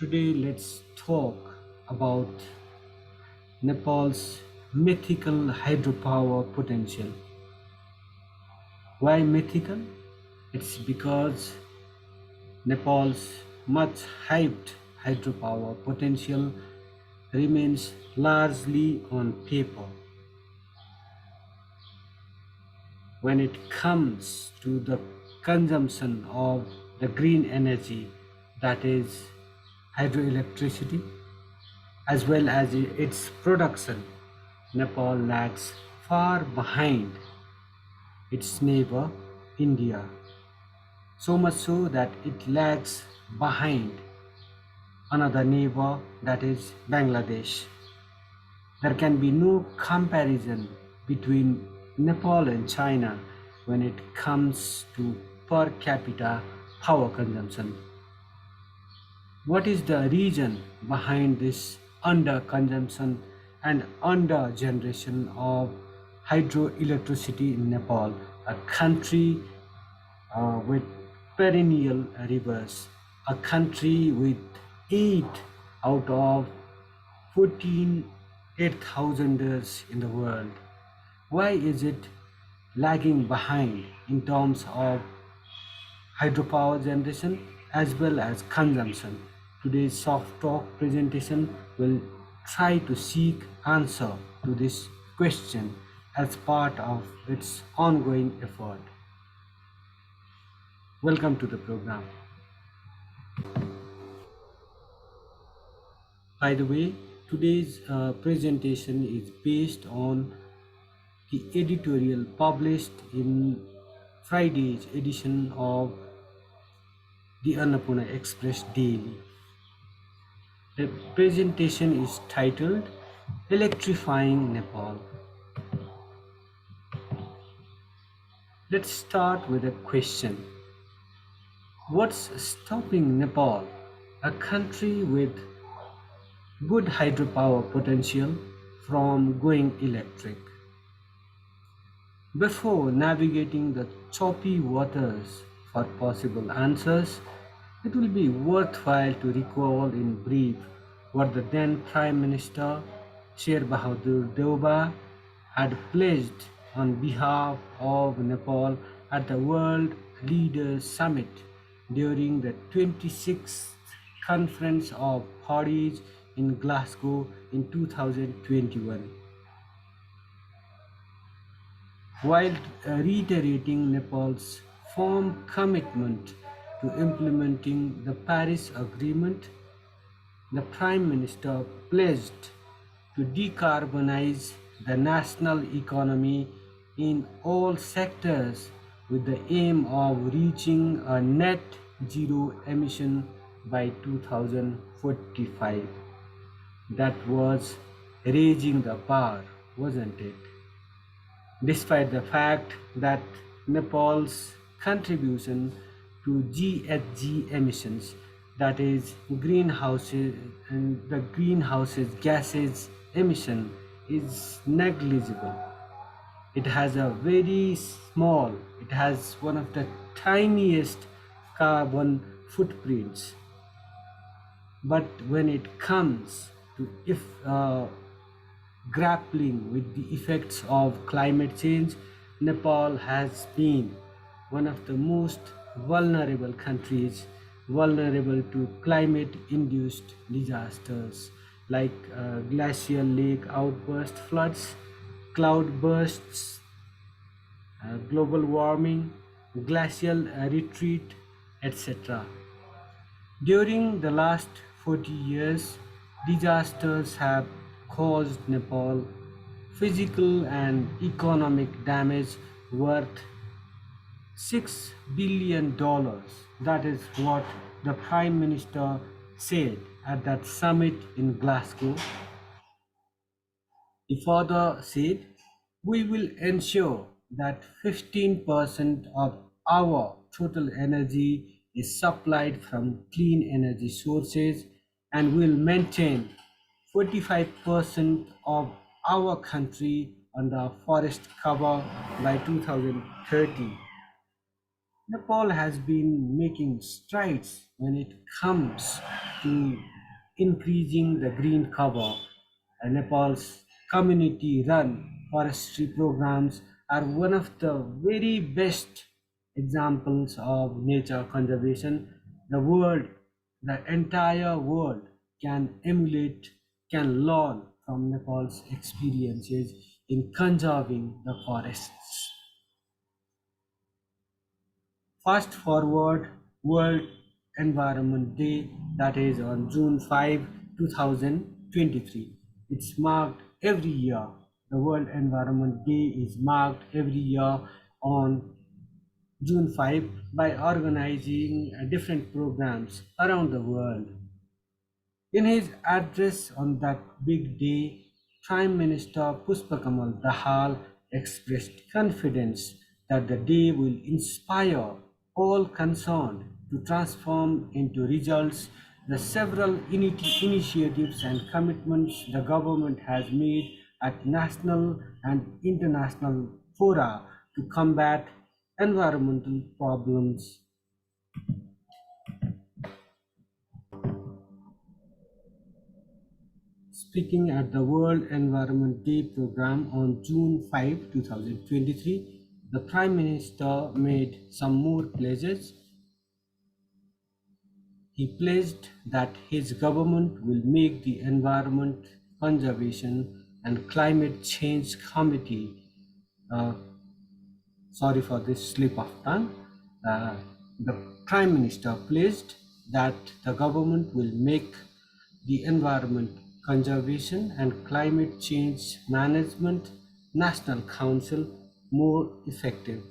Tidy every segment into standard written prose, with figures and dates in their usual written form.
Today, let's talk about Nepal's mythical hydropower potential. Why mythical? It's because Nepal's much hyped hydropower potential remains largely on paper. When it comes to the consumption of the green energy, that is hydroelectricity, as well as its production, Nepal lags far behind its neighbor India, so much so that it lags behind another neighbor, that is Bangladesh. There can be no comparison between Nepal and China when it comes to per capita power consumption. What is the reason behind this under-consumption and under-generation of hydroelectricity in Nepal, a country with perennial rivers, a country with 8 out of 14 8,000ers in the world? Why is it lagging behind in terms of hydropower generation as well as consumption? Today's soft talk presentation will try to seek answer to this question as part of its ongoing effort. Welcome to the program. By the way, today's presentation is based on the editorial published in Friday's edition of the Annapurna Express Daily. The presentation is titled Electrifying Nepal. Let's start with a question. What's stopping Nepal, a country with good hydropower potential, from going electric? Before navigating the choppy waters for possible answers, it will be worthwhile to recall in brief what the then Prime Minister Sher Bahadur Deuba had pledged on behalf of Nepal at the World Leaders Summit during the 26th Conference of Parties in Glasgow in 2021. While reiterating Nepal's firm commitment to implementing the Paris Agreement, the Prime Minister pledged to decarbonize the national economy in all sectors with the aim of reaching a net zero emission by 2045. That was raising the bar, wasn't it? Despite the fact that Nepal's contribution to GHG emissions, that is greenhouses and the greenhouse gases emission, is negligible. It has one of the tiniest carbon footprints. But when it comes to grappling with the effects of climate change, Nepal has been one of the most vulnerable countries, vulnerable to climate-induced disasters like glacial lake outburst floods, cloud bursts, global warming, glacial retreat, etc. During the last 40 years, disasters have caused Nepal physical and economic damage worth $6 billion. That is what the Prime Minister said at that summit in Glasgow. He further said, "We will ensure that 15% of our total energy is supplied from clean energy sources and will maintain 45% of our country under forest cover by 2030. Nepal has been making strides when it comes to increasing the green cover. Nepal's community run forestry programs are one of the very best examples of nature conservation. The world, the entire world can emulate, can learn from Nepal's experiences in conserving the forests. Fast forward World Environment Day, that is on June 5, 2023. It's marked every year. The World Environment Day is marked every year on June 5 by organizing different programs around the world. In his address on that big day, Prime Minister Puspakamal Dahal expressed confidence that the day will inspire all concerned to transform into results the several initiatives and commitments the government has made at national and international fora to combat environmental problems. Speaking at the World Environment Day program on June 5, 2023, the Prime Minister made some more pledges. He pledged that his government will make the Environment Conservation and Climate Change Committee, uh, sorry for this slip of tongue, uh, the Prime Minister pledged that the government will make the Environment Conservation and Climate Change Management National Council more effective.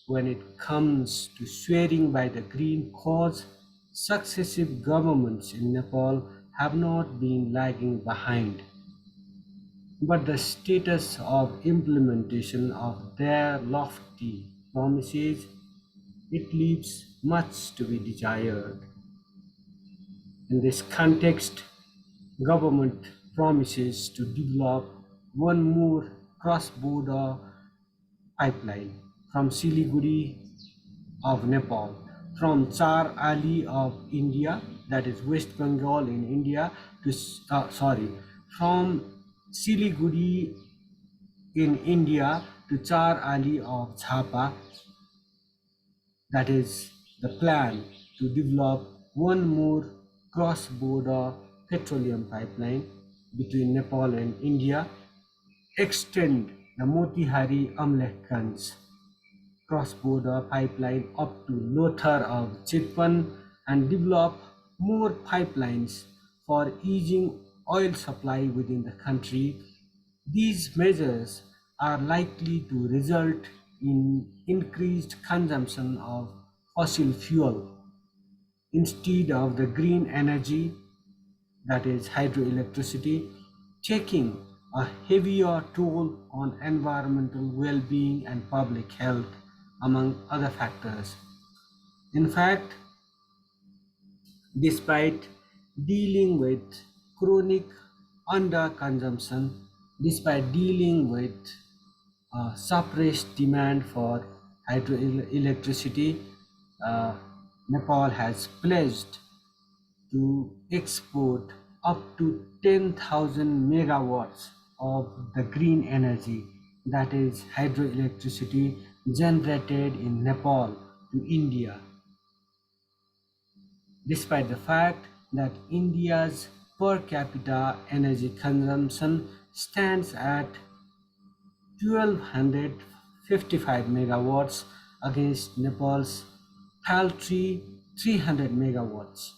When it comes to swearing by the green cause, successive governments in Nepal have not been lagging behind. But the status of implementation of their lofty promises, it leaves much to be desired. In this context, government promises to develop one more cross-border pipeline from Siliguri of Nepal, from Char Ali of India, that is West Bengal in India, to from Siliguri in India to Char Ali of Chhapa, that is the plan to develop one more cross-border petroleum pipeline between Nepal and India, extend the Motihari Amlekganj cross-border pipeline up to Lothar of Chitpan, and develop more pipelines for easing oil supply within the country. These measures are likely to result in increased consumption of fossil fuel instead of the green energy, that is hydroelectricity, taking a heavier toll on environmental well-being and public health, among other factors. In fact, despite dealing with chronic underconsumption, despite dealing with suppressed demand for hydroelectricity, uh, Nepal has pledged to export up to 10,000 megawatts of the green energy, that is hydroelectricity generated in Nepal, to India, despite the fact that India's per capita energy consumption stands at 1255 megawatts against Nepal's paltry 300 megawatts.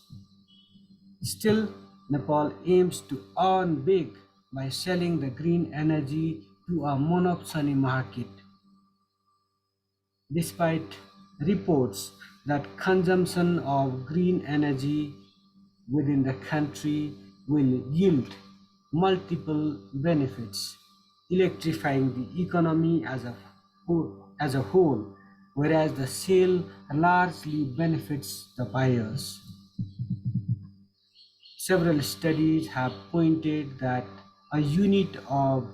Still, Nepal aims to earn big by selling the green energy to a monopoly market, despite reports that consumption of green energy within the country will yield multiple benefits, electrifying the economy as a whole, whereas the sale largely benefits the buyers. Several studies have pointed that a unit of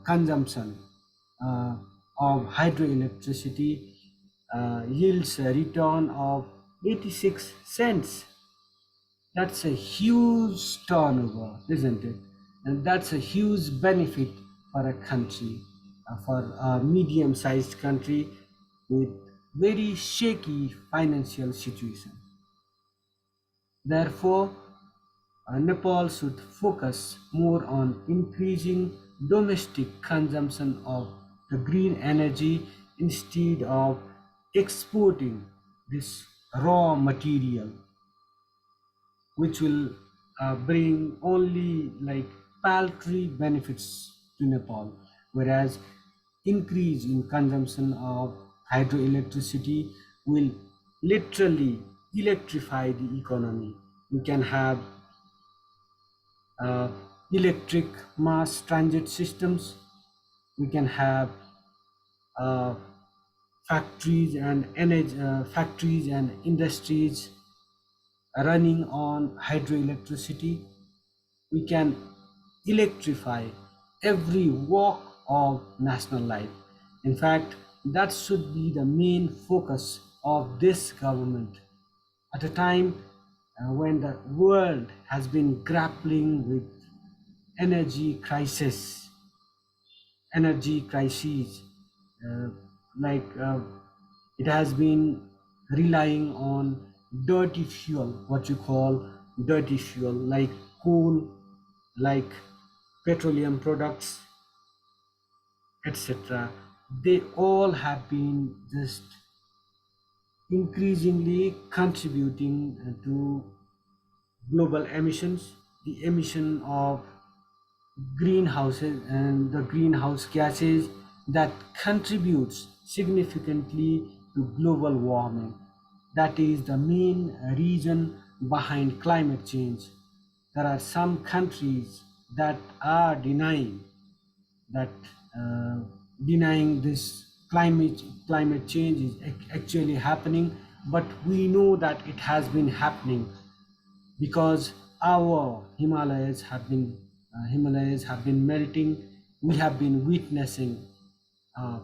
consumption uh, of hydroelectricity yields a return of 86 cents. That's a huge turnover, isn't it? And that's a huge benefit for a country, for a medium sized country with very shaky financial situation. Therefore, Nepal should focus more on increasing domestic consumption of the green energy instead of exporting this raw material, which will bring only like paltry benefits to Nepal, whereas increase in consumption of hydroelectricity will literally electrify the economy. We can have uh, electric mass transit systems. We can have uh, factories and industries running on hydroelectricity. We can electrify every walk of national life. In fact, that should be the main focus of this government at a time when the world has been grappling with energy crisis, energy crises, uh, like it has been relying on dirty fuel, what you call dirty fuel, like coal, like petroleum products, etc. They all have been just increasingly contributing to global emissions, the emission of greenhouses and the greenhouse gases that contributes significantly to global warming. That is the main reason behind climate change. There are some countries that are that uh, denying this climate change is actually happening, but we know that it has been happening because our Himalayas have been melting. We have been witnessing uh,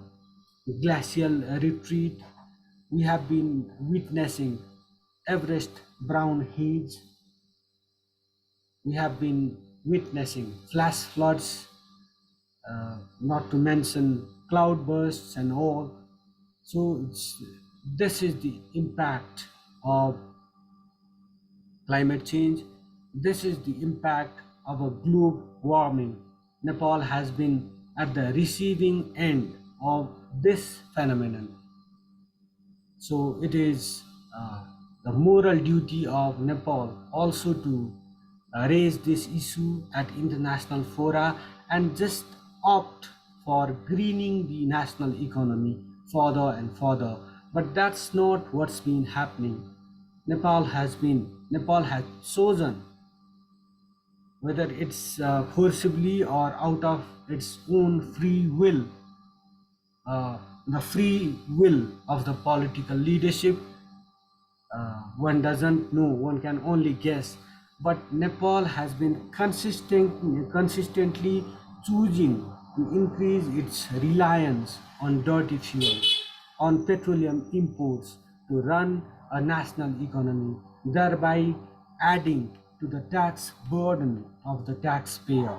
glacial retreat. We have been witnessing Everest brown heads. We have been witnessing flash floods, not to mention cloudbursts and all. So this is the impact of climate change. This is the impact of a globe warming. Nepal has been at the receiving end of this phenomenon. So it is the moral duty of Nepal also to raise this issue at international fora and just opt for greening the national economy further and further. But that's not what's been happening. Nepal has chosen, whether it's forcibly or out of its own free will, uh, the free will of the political leadership. One doesn't know, one can only guess. But Nepal has been consistently choosing to increase its reliance on dirty fuel, on petroleum imports to run a national economy, thereby adding to the tax burden of the taxpayer,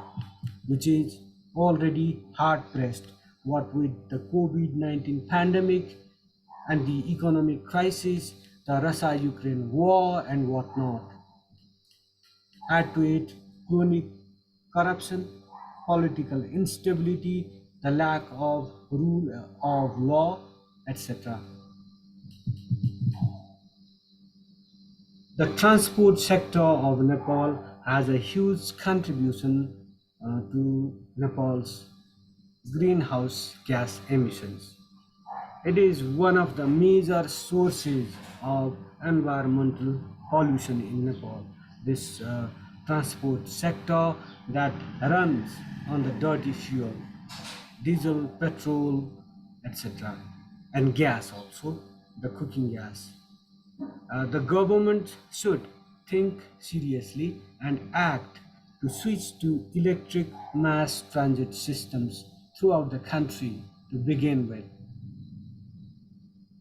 which is already hard pressed. What with the COVID-19 pandemic and the economic crisis, the Russia-Ukraine war and whatnot. Add to it chronic corruption, political instability, the lack of rule of law, etc. The transport sector of Nepal has a huge contribution to Nepal's greenhouse gas emissions. It is one of the major sources of environmental pollution in Nepal. This transport sector that runs on the dirty fuel, diesel, petrol, etc., and gas also, the cooking gas. The government should think seriously and act to switch to electric mass transit systems throughout the country to begin with.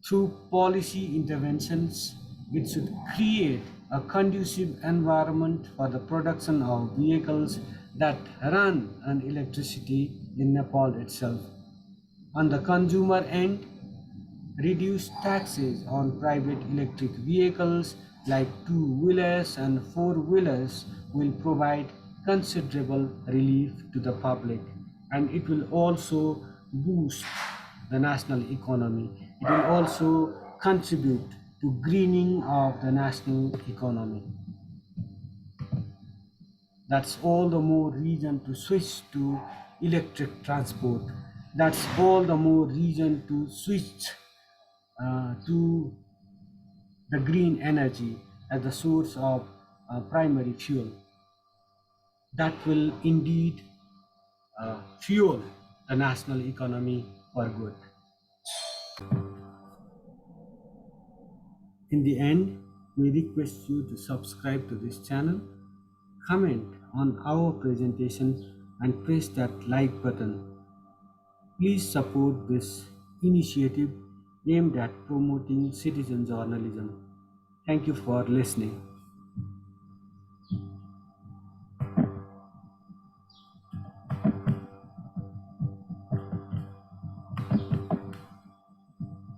Through policy interventions, it should create a conducive environment for the production of vehicles that run on electricity in Nepal itself. On the consumer end, reduced taxes on private electric vehicles like two-wheelers and four-wheelers will provide considerable relief to the public, and it will also boost the national economy. It will also contribute to greening of the national economy. That's all the more reason to switch to electric transport. That's all the more reason to switch to the green energy as the source of primary fuel. That will indeed fuel the national economy for good. In the end, we request you to subscribe to this channel, comment on our presentation, and press that like button. Please support this initiative aimed at promoting citizen journalism. Thank you for listening.